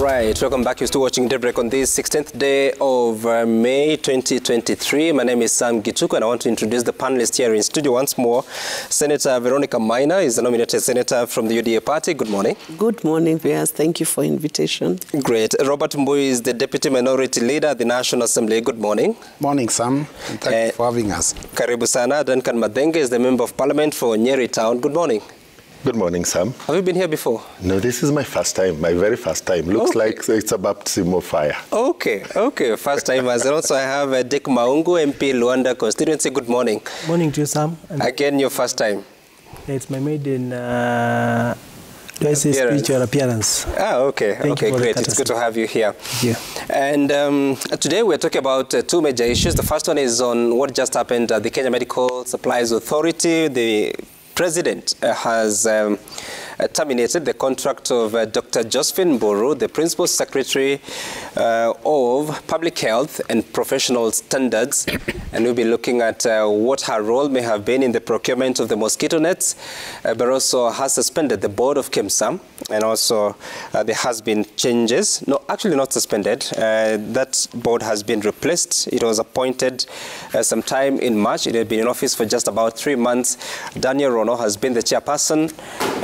right, welcome back. You're still watching Daybreak on this 16th day of May 2023. My name is Sam Gituku, and I want to introduce the panelists here in studio once more. Senator Veronica Maina is the nominated senator from the UDA party. Good morning. Good morning, Vias. Thank you for invitation. Great. Robert Mbui is the deputy minority leader at the National Assembly. Good morning. Morning, Sam. And thank you for having us. Karibu sana. Duncan Madenge is the member of parliament for Nyeri Town. Good morning. Good morning, Sam. Have you been here before? No, this is my first time, my very first time. Looks like it's a baptism of fire. Okay, first time. And also I have Dick Maungu, MP Luanda constituency. Good morning. Morning to you, Sam. And again, your first time. It's my maiden spiritual appearance. Okay, great. It's good to have you here. Thank you. And today we're talking about two major issues. The first one is on what just happened at the Kenya Medical Supplies Authority. The President has terminated the contract of Dr. Josephine Mburu, the Principal Secretary of Public Health and Professional Standards, and we'll be looking at what her role may have been in the procurement of the mosquito nets, but also has suspended the board of KEMSA, and also there has been changes. No, actually not suspended. That board has been replaced. It was appointed sometime in March. It had been in office for just about 3 months. Daniel Rono has been the chairperson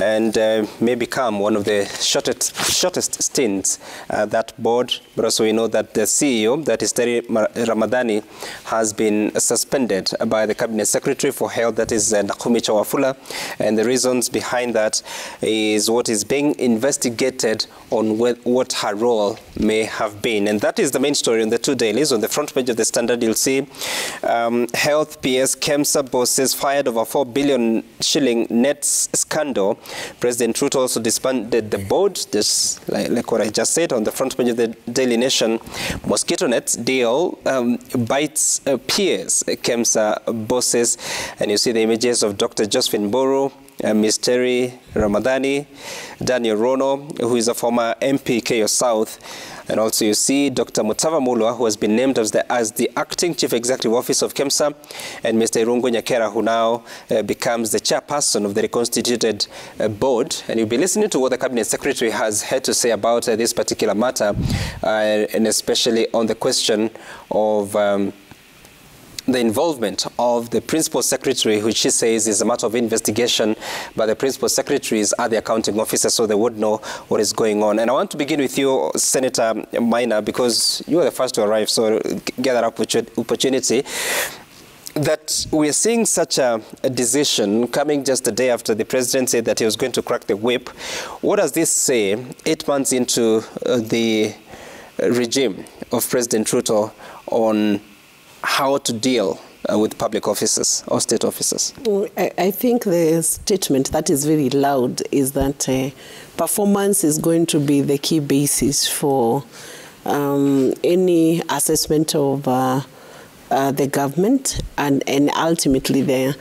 and may become one of the shortest stints that board. But also we know that the CEO, that is Terry Ramadhani, has been suspended by the Cabinet Secretary for Health, that is Nakumi Chawafula. And the reasons behind that is what is being investigated on what her role may have been. And that is the main story on the two dailies. On the front page of the Standard, you'll see Health PS KEMSA bosses fired over 4 billion shilling nets scandal. President Ruto also disbanded the board, just like what I just said. On the front page of the Daily Nation, mosquito nets deal bites peers, KEMSA bosses. And you see the images of Dr. Josephine Mburu, Ms. Terry Ramadhani, Daniel Rono, who is a former MP Keyo South. And also you see Dr. Mutava Mulwa, who has been named as the acting chief executive officer of KEMSA, and Mr. Irungu Nyakera, who now becomes the chairperson of the reconstituted board. And you'll be listening to what the Cabinet Secretary has had to say about this particular matter, and especially on the question of the involvement of the Principal Secretary, which she says is a matter of investigation, but the Principal Secretaries are the accounting officers, so they would know what is going on. And I want to begin with you, Senator Maina, because you were the first to arrive, so get that opportunity. That we're seeing such a decision coming just a day after the President said that he was going to crack the whip. What does this say 8 months into the regime of President Ruto on how to deal with public officers or state officers? I think the statement that is very loud is that performance is going to be the key basis for any assessment of the government and ultimately the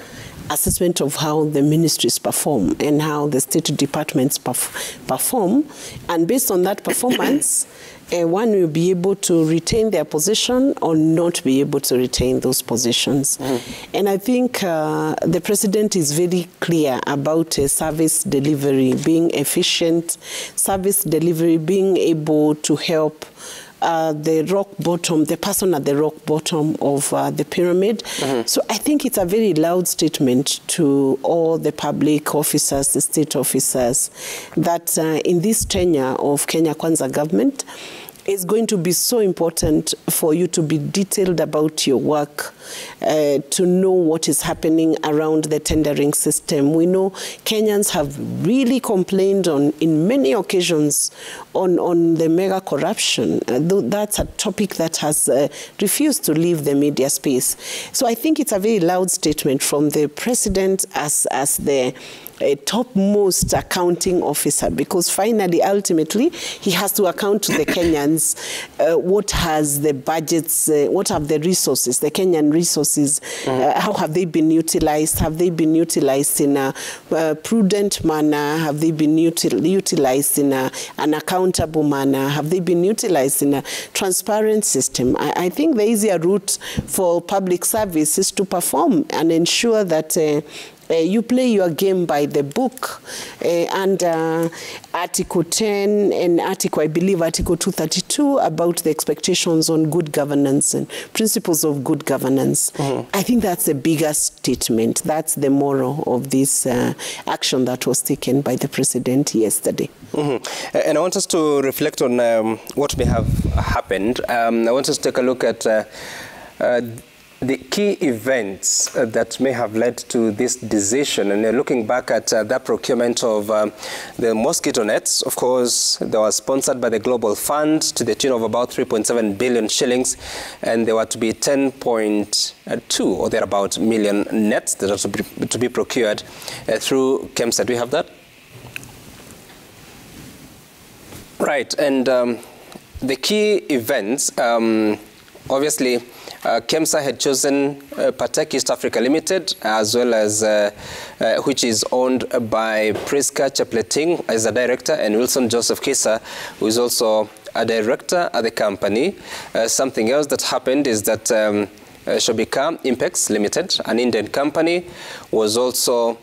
assessment of how the ministries perform and how the state departments perform. And based on that performance, one will be able to retain their position or not be able to retain those positions. And I think the President is very clear about service delivery, being efficient, service delivery, being able to help the rock bottom, the person at the rock bottom of the pyramid. So I think it's a very loud statement to all the public officers, the state officers, that in this tenure of Kenya Kwanza government, it's going to be so important for you to be detailed about your work, to know what is happening around the tendering system. We know Kenyans have really complained in many occasions on the mega corruption. That's a topic that has refused to leave the media space. So I think it's a very loud statement from the President as the a topmost accounting officer, because finally, ultimately, he has to account to the Kenyans what has the budgets, what have the resources, the Kenyan resources, how have they been utilized? Have they been utilized in a prudent manner? Have they been utilized in an accountable manner? Have they been utilized in a transparent system? I think the easier route for public service is to perform and ensure that you play your game by the book. And Article 10 and I believe Article 232 about the expectations on good governance and principles of good governance. I think that's the biggest statement. That's the moral of this action that was taken by the president yesterday. And I want us to reflect on what may have happened. I want us to take a look at the key events that may have led to this decision. And looking back at that procurement of the mosquito nets, of course, they were sponsored by the Global Fund to the tune of about 3.7 billion shillings, and there were to be 10.2 or thereabout million nets that are to be procured through KEMSA. Do we have that? Right, and the key events, obviously, KEMSA had chosen Patek East Africa Limited, as well as which is owned by Priska Chapleting as a director, and Wilson Joseph Kisa, who is also a director at the company. Something else that happened is that Shobika Impex Limited, an Indian company, was also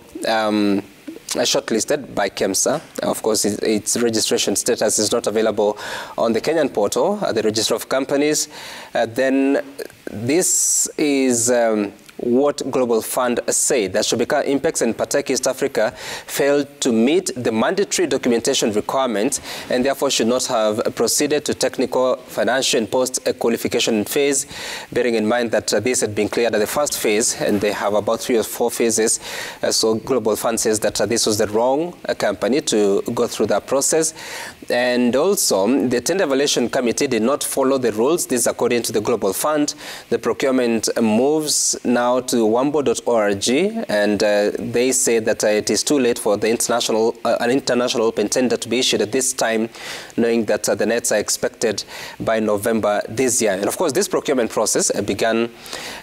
shortlisted by KEMSA. Of course, its registration status is not available on the Kenyan portal, the Register of Companies. Then this is what Global Fund said, that Shobika Impex and Patek East Africa failed to meet the mandatory documentation requirements and therefore should not have proceeded to technical, financial and post-qualification phase, bearing in mind that this had been cleared at the first phase and they have about 3 or 4 phases. So Global Fund says that this was the wrong company to go through that process. And also, the Tender Evaluation Committee did not follow the rules. This is according to the Global Fund. The procurement moves now to wambo.org, and they say that it is too late for the an international open tender to be issued at this time, knowing that the nets are expected by November this year. And of course, this procurement process began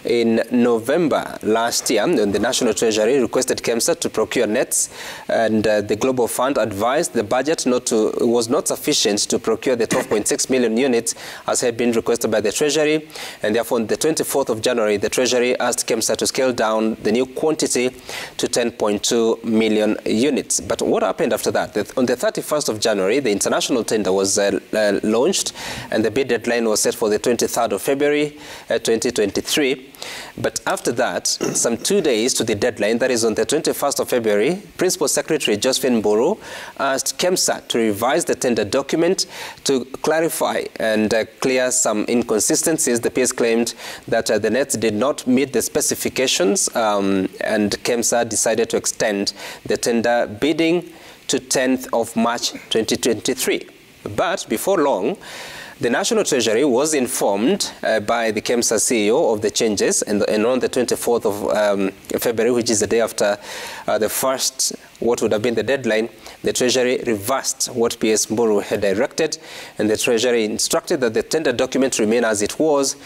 in November last year, and the National Treasury requested KEMSA to procure nets, and the Global Fund advised the budget was not sufficient to procure the 12.6 million units as had been requested by the Treasury, and therefore on the 24th of January, the Treasury asked KEMSA to scale down the new quantity to 10.2 million units. But what happened after that? On the 31st of January, the international tender was launched, and the bid deadline was set for the 23rd of February 2023. But after that, some 2 days to the deadline, that is on the 21st of February, Principal Secretary Josephine Mburu asked KEMSA to revise the tender document to clarify and clear some inconsistencies. The PS claimed that the nets did not meet the specifications, and KEMSA decided to extend the tender bidding to 10th of March 2023. But before long, the National Treasury was informed by the KEMSA CEO of the changes, and on the 24th of February, which is the day after the first, what would have been the deadline, the Treasury reversed what PS Mburu had directed, and the Treasury instructed that the tender document remain as it was,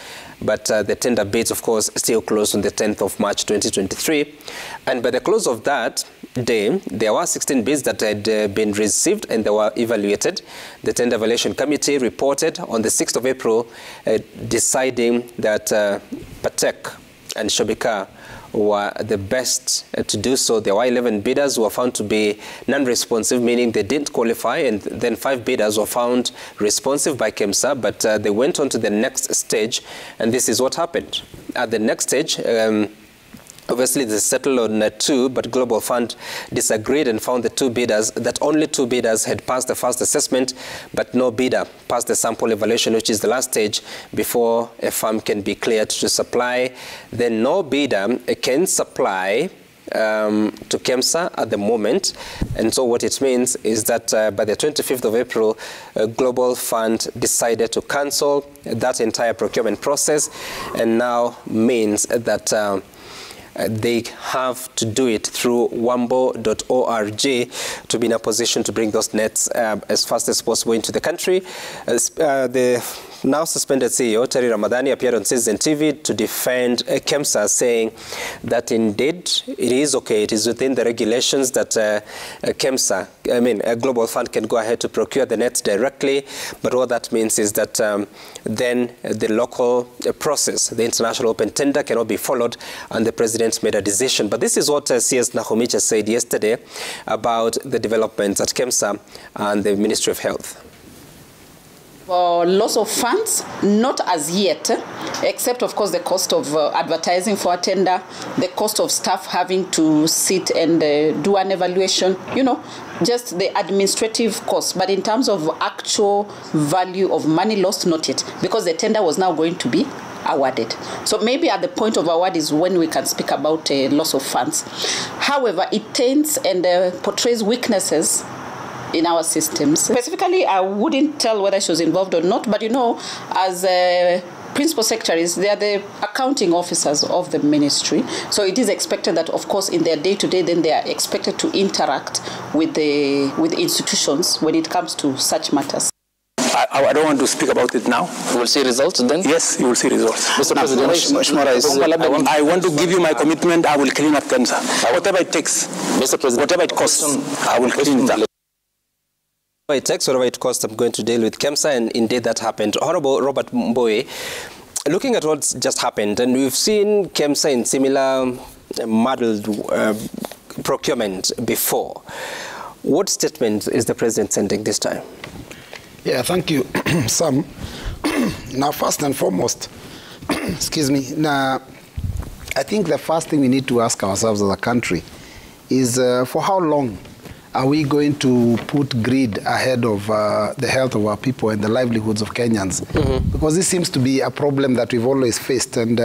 but the tender bids, of course, still closed on the 10th of March 2023. And by the close of that day, there were 16 bids that had been received and they were evaluated. The Tender Evaluation Committee reported on the 6th of April deciding that Patek and Shobika were the best to do so. There were 11 bidders who were found to be non-responsive, meaning they didn't qualify, and then 5 bidders were found responsive by KEMSA, but they went on to the next stage, and this is what happened. At the next stage, obviously, they settled on 2, but Global Fund disagreed and found that only 2 bidders had passed the first assessment, but no bidder passed the sample evaluation, which is the last stage before a farm can be cleared to supply. Then no bidder can supply to KEMSA at the moment. And so what it means is that by the 25th of April, Global Fund decided to cancel that entire procurement process, and now means that they have to do it through wambo.org to be in a position to bring those nets as fast as possible into the country. The now suspended CEO Terry Ramadhani appeared on Citizen TV to defend KEMSA, saying that indeed it is okay, it is within the regulations that KEMSA, a global fund, can go ahead to procure the nets directly, but what that means is that then the local process, the international open tender, cannot be followed, and the president made a decision. But this is what CS Nahumicha said yesterday about the developments at KEMSA and the Ministry of Health. For loss of funds, not as yet, except of course the cost of advertising for a tender, the cost of staff having to sit and do an evaluation, just the administrative cost. But in terms of actual value of money lost, not yet, because the tender was now going to be awarded. So maybe at the point of award is when we can speak about loss of funds. However, it taints and portrays weaknesses in our systems. Specifically, I wouldn't tell whether she was involved or not, but as principal secretaries, they are the accounting officers of the ministry. So it is expected that, of course, in their day-to-day, then they are expected to interact with the institutions when it comes to such matters. I don't want to speak about it now. You will see results then? Yes, you will see results. Mr. President, I want to give you my commitment. I will clean up KEMSA. Whatever it takes, Mr. President, whatever it costs, I will clean it up. It takes whatever it costs, I'm going to deal with KEMSA, and indeed that happened. Honorable Robert Mbowe, looking at what's just happened, and we've seen KEMSA in similar muddled procurement before. What statement is the president sending this time? Yeah, thank you, Sam. Now, first and foremost, excuse me, now, I think the first thing we need to ask ourselves as a country is for how long are we going to put greed ahead of the health of our people and the livelihoods of Kenyans? Mm-hmm. Because this seems to be a problem that we've always faced. And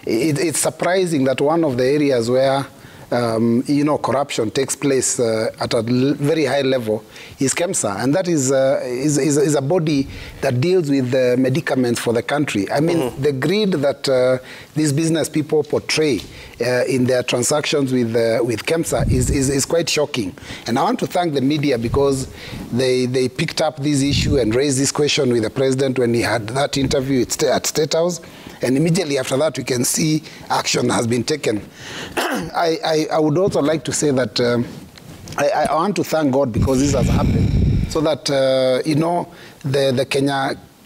it's surprising that one of the areas where corruption takes place at a very high level is KEMSA, and that is a body that deals with the medicaments for the country. I mean, the greed that these business people portray in their transactions with KEMSA is quite shocking. And I want to thank the media because they picked up this issue and raised this question with the president when he had that interview at State House. And immediately after that, we can see action has been taken. I would also like to say that I want to thank God because this has happened, so that, the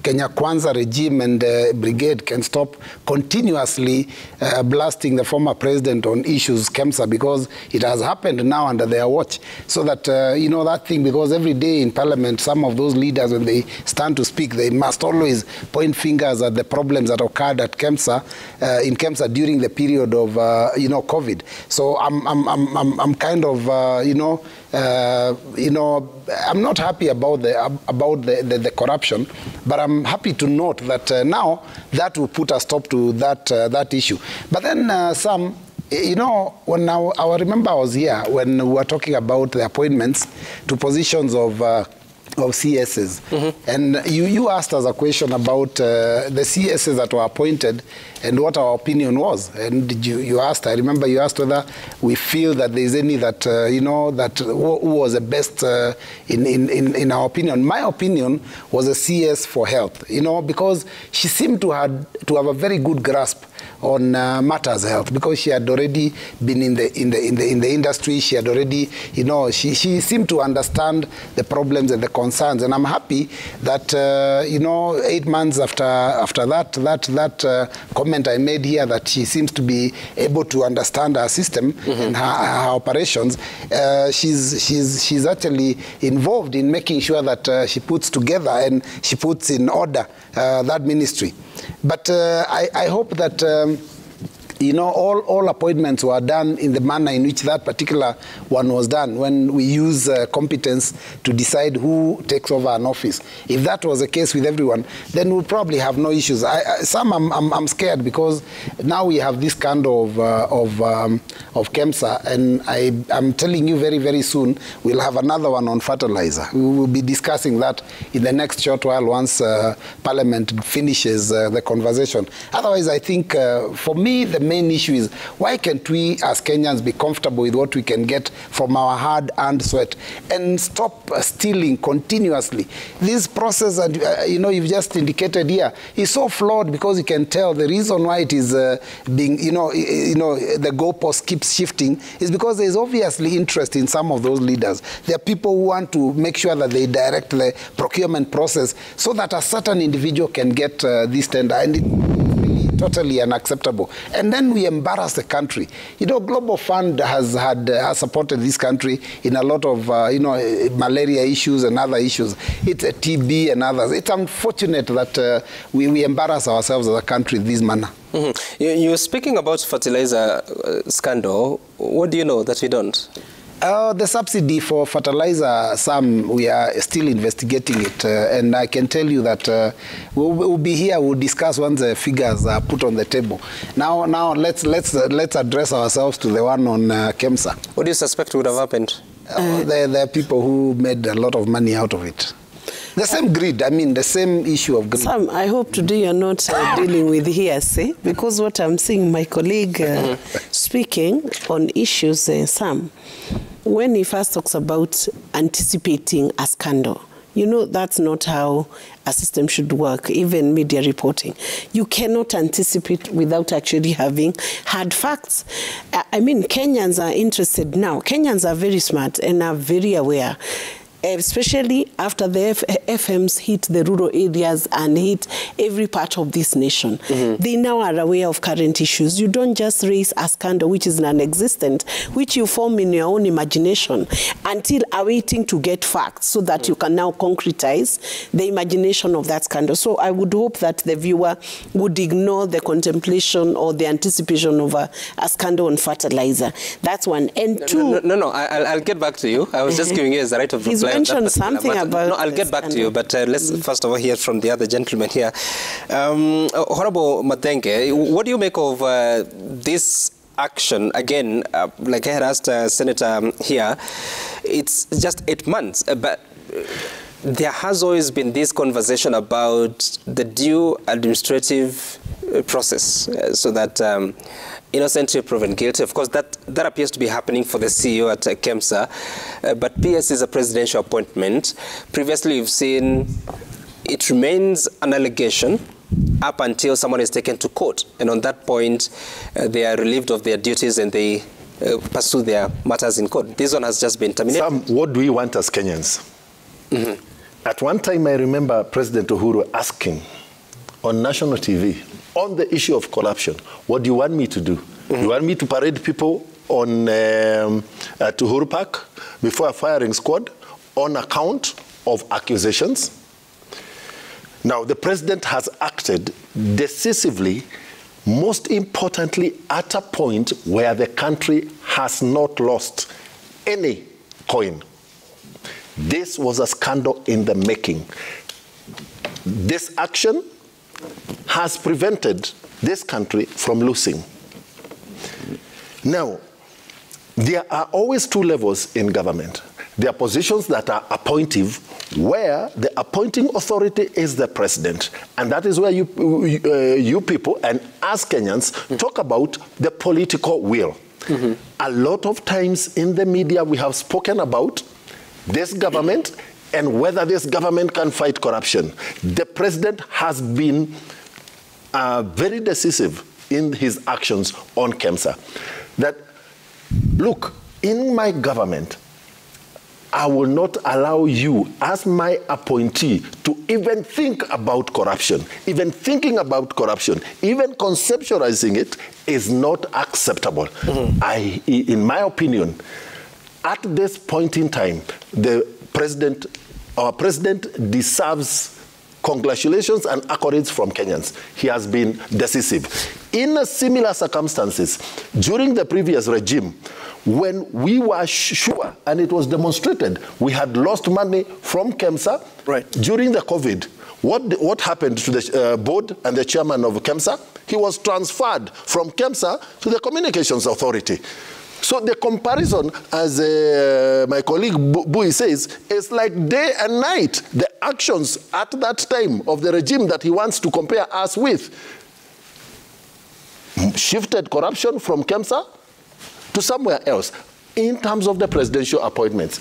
Kenya Kwanza regime and brigade can stop continuously blasting the former president on issues KEMSA, because it has happened now under their watch. So that, that thing, because every day in Parliament, some of those leaders, when they stand to speak, they must always point fingers at the problems that occurred at KEMSA, in KEMSA during the period of, COVID. So I'm kind of, I'm not happy about the corruption, but I'm happy to note that now that will put a stop to that issue. But then Sam, when I remember I was here when we were talking about the appointments to positions of CSs, mm-hmm. and you asked us a question about the CSs that were appointed and what our opinion was. And you asked, I remember you asked whether we feel that there is any that, who was the best in our opinion. My opinion was a CS for health, because she seemed to have a very good grasp on matters health, because she had already been in the industry. She had already, she seemed to understand the problems and the concerns. And I'm happy that 8 months after that comment I made here, that she seems to be able to understand our system, mm-hmm. and her operations. She's actually involved in making sure that she puts together and she puts in order that ministry. But I hope that all appointments were done in the manner in which that particular one was done, when we use competence to decide who takes over an office. If that was the case with everyone, then we'll probably have no issues. I'm scared, because now we have this kind of KEMSA, and I'm telling you very, very soon we'll have another one on fertilizer. We will be discussing that in the next short while once Parliament finishes the conversation. Otherwise, I think for me, the main issue is, why can't we as Kenyans be comfortable with what we can get from our hard-earned sweat and stop stealing continuously? This process, you've just indicated here, is so flawed because you can tell the reason why it is being, the goalpost keeps shifting is because there is obviously interest in some of those leaders. There are people who want to make sure that they direct the procurement process so that a certain individual can get this tender, and it's really totally unacceptable. And then we embarrass the country. Global Fund has supported this country in a lot of malaria issues and other issues. It's a TB and others. It's unfortunate that we embarrass ourselves as a country in this manner. Mm-hmm. You're speaking about fertilizer scandal. What do you know that we don't? The subsidy for fertilizer, we are still investigating it, and I can tell you that we'll be here. We'll discuss once the figures are put on the table. Now, let's address ourselves to the one on KEMSA. What do you suspect would have happened? There are people who made a lot of money out of it. The same greed, the same issue of greed. Sam, I hope today you're not dealing with hearsay, because what I'm seeing my colleague speaking on issues, Sam, when he first talks about anticipating a scandal, that's not how a system should work, even media reporting. You cannot anticipate without actually having hard facts. Kenyans are interested now. Kenyans are very smart and are very aware, especially after the FMs hit the rural areas and hit every part of this nation. Mm-hmm. They now are aware of current issues. You don't just raise a scandal which is non-existent, which you form in your own imagination, until awaiting to get facts so that you can now concretize the imagination of that scandal. So I would hope that the viewer would ignore the contemplation or the anticipation of a scandal on fertilizer. That's one. And two... No, I'll get back to you. I was just giving you the right of reply. Mentioned something about... No, I'll get back to you, but let's first of all hear from the other gentleman here. Honorable Matenge, what do you make of this action? Again, like I had asked Senator here, it's just 8 months, but there has always been this conversation about the due administrative process, so that innocent till proven guilty. Of course, that appears to be happening for the CEO at KEMSA, but PS is a presidential appointment. Previously, you've seen it remains an allegation up until someone is taken to court, and on that point, they are relieved of their duties and they pursue their matters in court. This one has just been terminated. Sam, what do we want as Kenyans? Mm-hmm. At one time, I remember President Uhuru asking on national TV, on the issue of corruption, what do you want me to do? Mm-hmm. You want me to parade people on at Uhuru Park before a firing squad on account of accusations? Now, the president has acted decisively, most importantly, at a point where the country has not lost any coin. This was a scandal in the making. This action has prevented this country from losing. Now, there are always two levels in government. There are positions that are appointive, where the appointing authority is the president. And that is where you people and us Kenyans talk about the political will. Mm-hmm. A lot of times in the media we have spoken about this government and whether this government can fight corruption. The president has been very decisive in his actions on KEMSA. That, look, in my government, I will not allow you, as my appointee, to even think about corruption. Even thinking about corruption, even conceptualizing it, is not acceptable. Mm-hmm. In my opinion, at this point in time, our president deserves congratulations and accolades from Kenyans. He has been decisive. In similar circumstances, during the previous regime, when we were sure, and it was demonstrated, we had lost money from KEMSA during the COVID. What happened to the board and the chairman of KEMSA? He was transferred from KEMSA to the Communications Authority. So the comparison, as my colleague Bui says, is like day and night. The actions at that time of the regime that he wants to compare us with. shifted corruption from KEMSA to somewhere else in terms of the presidential appointments.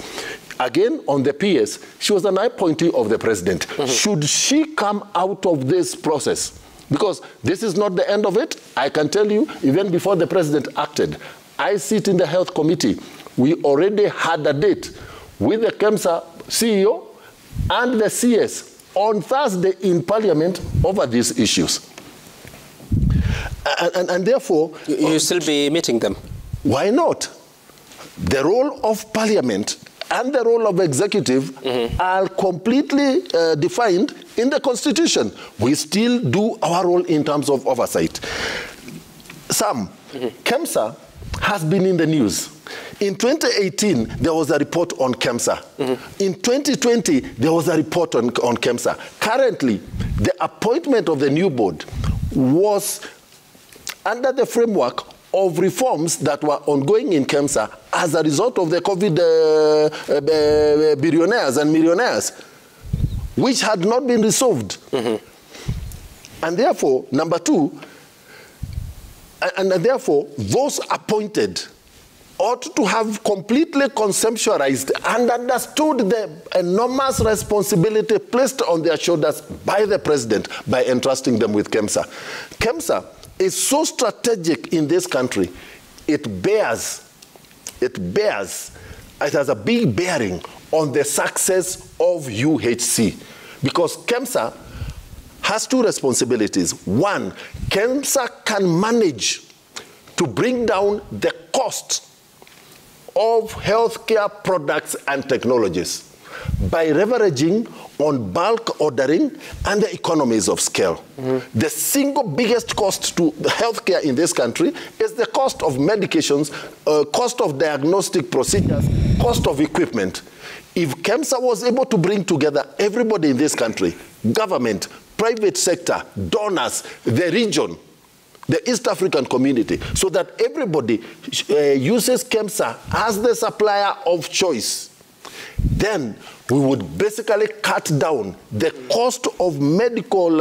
Again, on the PS, she was an appointee of the president. Should she come out of this process? Because this is not the end of it. I can tell you, even before the president acted, I sit in the health committee. We already had a date with the KEMSA CEO and the CS on Thursday in Parliament over these issues. And therefore... You'll still be meeting them? Why not? The role of Parliament and the role of executive are completely defined in the Constitution. We still do our role in terms of oversight. Sam, KEMSA has been in the news. In 2018, there was a report on KEMSA. In 2020, there was a report on KEMSA. Currently, the appointment of the new board was under the framework of reforms that were ongoing in KEMSA as a result of the COVID billionaires and millionaires, which had not been resolved. And therefore, number two, and therefore, those appointed ought to have completely conceptualized and understood the enormous responsibility placed on their shoulders by the president by entrusting them with KEMSA. KEMSA is so strategic in this country, it has a big bearing on the success of UHC. Because KEMSA has two responsibilities. One, KEMSA can manage to bring down the cost of healthcare products and technologies by leveraging on bulk ordering and the economies of scale. The single biggest cost to healthcare in this country is the cost of medications, cost of diagnostic procedures, cost of equipment. If KEMSA was able to bring together everybody in this country, government, private sector, donors, the region, the East African community, so that everybody uses KEMSA as the supplier of choice, then we would basically cut down the cost of medical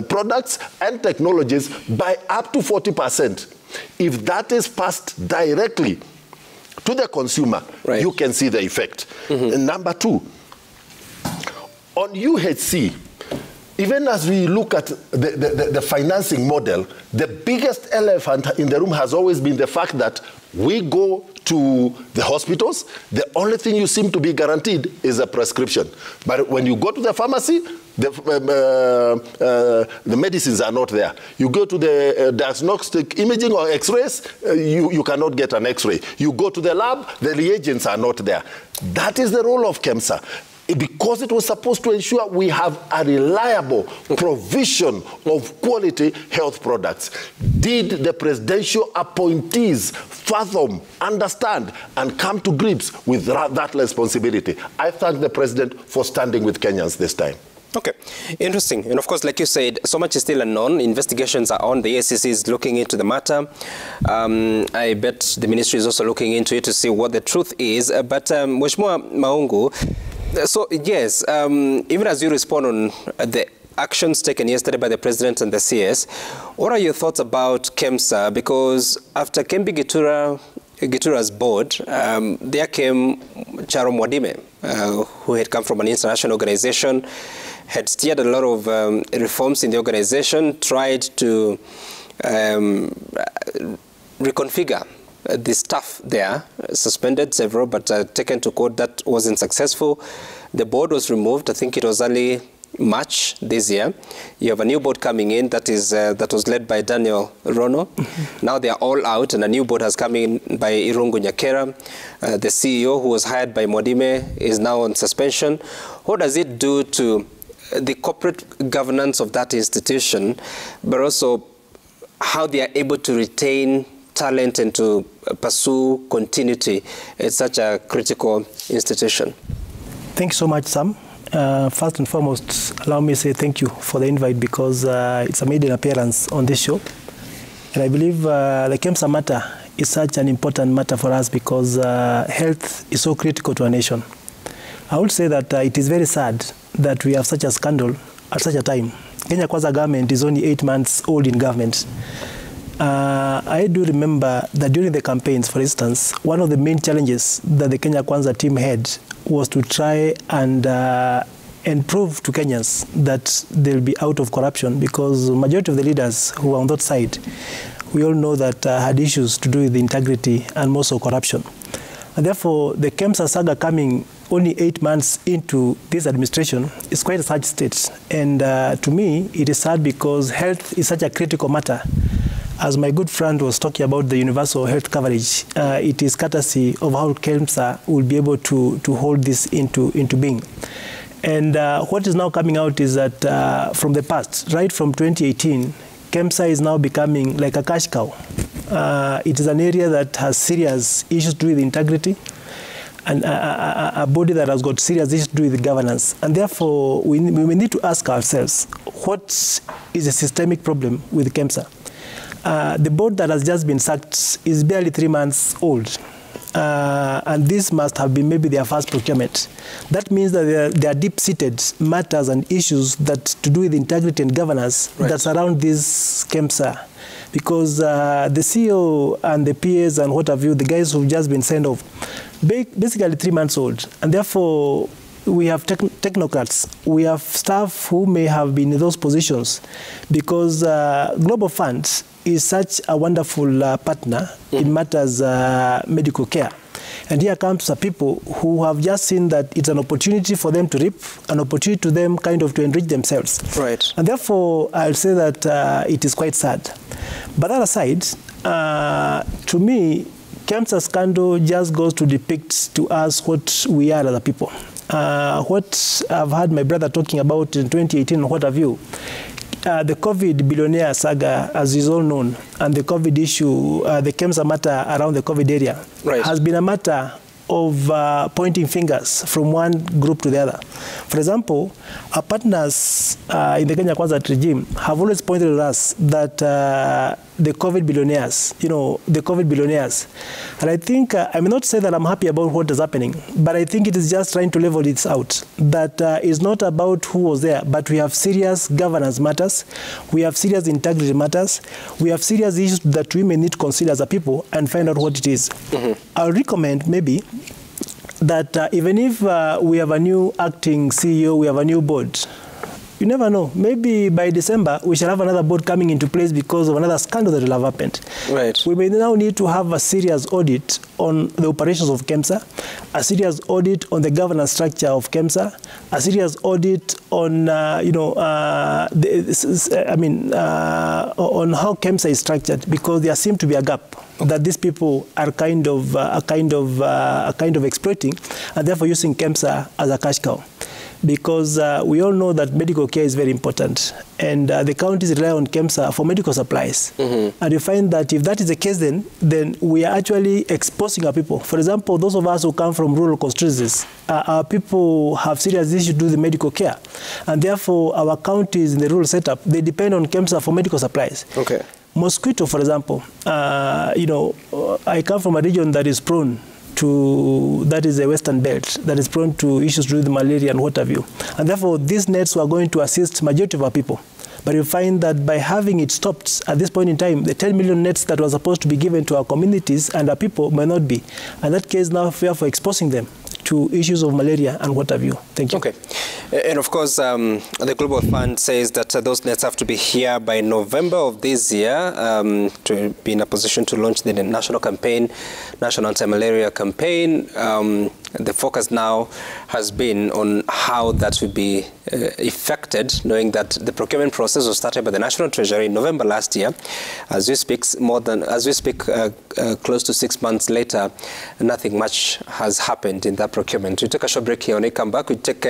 products and technologies by up to 40%. If that is passed directly to the consumer, you can see the effect. And number two, on UHC, even as we look at the financing model, the biggest elephant in the room has always been the fact that we go to the hospitals, the only thing you seem to be guaranteed is a prescription. But when you go to the pharmacy, the medicines are not there. You go to the diagnostic imaging or x-rays, you cannot get an x-ray. You go to the lab, the reagents are not there. That is the role of KEMSA. Because it was supposed to ensure we have a reliable provision of quality health products. Did the presidential appointees fathom, understand, and come to grips with that responsibility? I thank the president for standing with Kenyans this time. Okay, interesting. And of course, like you said, so much is still unknown. Investigations are on. The ACC is looking into the matter. I bet the ministry is also looking into it to see what the truth is. But Mheshimiwa Maungu, so yes, even as you respond on the actions taken yesterday by the president and the CS, what are your thoughts about KEMSA? Because after Kembi Gitura's board, there came Charo Mwadime, who had come from an international organization, had steered a lot of reforms in the organization, tried to reconfigure the staff there, suspended several, but taken to court. That wasn't successful. The board was removed. I think it was early March this year. You have a new board coming in that was led by Daniel Rono. Now they are all out, and a new board has come in by Irungu Nyakera. The CEO, who was hired by Mwadime, is now on suspension. What does it do to the corporate governance of that institution, but also how they are able to retain talent and to pursue continuity at such a critical institution? Thank you so much, Sam. First and foremost, allow me to say thank you for the invite, because it's a maiden appearance on this show. And I believe the KEMSA matter is such an important matter for us because health is so critical to our nation. I would say that it is very sad that we have such a scandal at such a time. Kenya Kwanza government is only 8 months old in government. I do remember that during the campaigns, for instance, one of the main challenges that the Kenya Kwanza team had was to try and prove to Kenyans that they'll be out of corruption, because the majority of the leaders who are on that side, we all know that had issues to do with integrity and more so corruption. And therefore, the KEMSA saga coming only 8 months into this administration is quite a sad state. And to me, it is sad because health is such a critical matter. As my good friend was talking about the universal health coverage, it is courtesy of how KEMSA will be able to hold this into being. And what is now coming out is that from the past, right from 2018, KEMSA is now becoming like a cash cow. It is an area that has serious issues to do with integrity, and a body that has got serious issues to do with governance. And therefore, we need to ask ourselves, what is a systemic problem with KEMSA? The board that has just been sacked is barely 3 months old. And this must have been maybe their first procurement. That means that there are deep-seated matters and issues that to do with integrity and governance that surround this KEMSA. Because the CEO and the PAs and what have you, the guys who've just been sent off, basically 3 months old. And therefore, we have technocrats, we have staff who may have been in those positions, because Global Fund is such a wonderful partner in matters medical care. And here comes the people who have just seen that it's an opportunity for them to reap, an opportunity to them kind of to enrich themselves. Right. And therefore, I'll say that it is quite sad. But that aside, to me, KEMSA scandal just goes to depict to us what we are as a people. What I've heard my brother talking about in 2018 and what have you, the COVID billionaire saga, as is all known, and the COVID issue, the KEMSA matter around the COVID area, has been a matter of pointing fingers from one group to the other. For example, our partners in the Kenya Kwanza regime have always pointed at us that the COVID billionaires, and I think, I may not say that I'm happy about what is happening, but I think it is just trying to level this out, that it's not about who was there, but we have serious governance matters, we have serious integrity matters, we have serious issues that we may need to consider as a people and find out what it is. I'll recommend maybe that even if we have a new acting CEO, we have a new board, you never know. Maybe by December, we shall have another board coming into place because of another scandal that will have happened. Right. We may now need to have a serious audit on the operations of KEMSA, a serious audit on the governance structure of KEMSA, a serious audit on, on how KEMSA is structured, because there seems to be a gap that these people are kind of exploiting, and therefore using KEMSA as a cash cow. Because we all know that medical care is very important, and the counties rely on KEMSA for medical supplies. And you find that if that is the case, then we are actually exposing our people. For example, those of us who come from rural constituencies, our people have serious issues to do with medical care, and therefore our counties in the rural setup, they depend on KEMSA for medical supplies. Okay. Mosquito, for example, I come from a region that is prone to, that is a western belt, that is prone to issues with malaria and what have you. And therefore, these nets were going to assist majority of our people. But you find that by having it stopped at this point in time, the 10 million nets that were supposed to be given to our communities and our people may not be. And that case now fear for exposing them to issues of malaria and what have you. Thank you. Okay. And of course, the Global Fund says that those nets have to be here by November of this year to be in a position to launch the national campaign, national anti-malaria campaign. The focus now has been on how that will be effected, knowing that the procurement process was started by the National Treasury in November last year. As we speak, close to 6 months later, nothing much has happened in that procurement. We take a short break here. When we come back, we take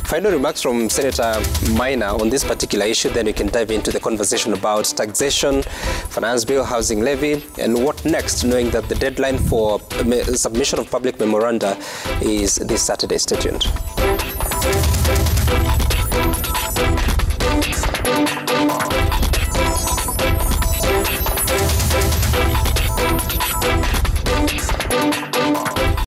final remarks from Senator Maina on this particular issue. Then we can dive into the conversation about taxation, finance bill, housing levy, and what next, knowing that the deadline for submission of public memoranda is this Saturday. Stay tuned.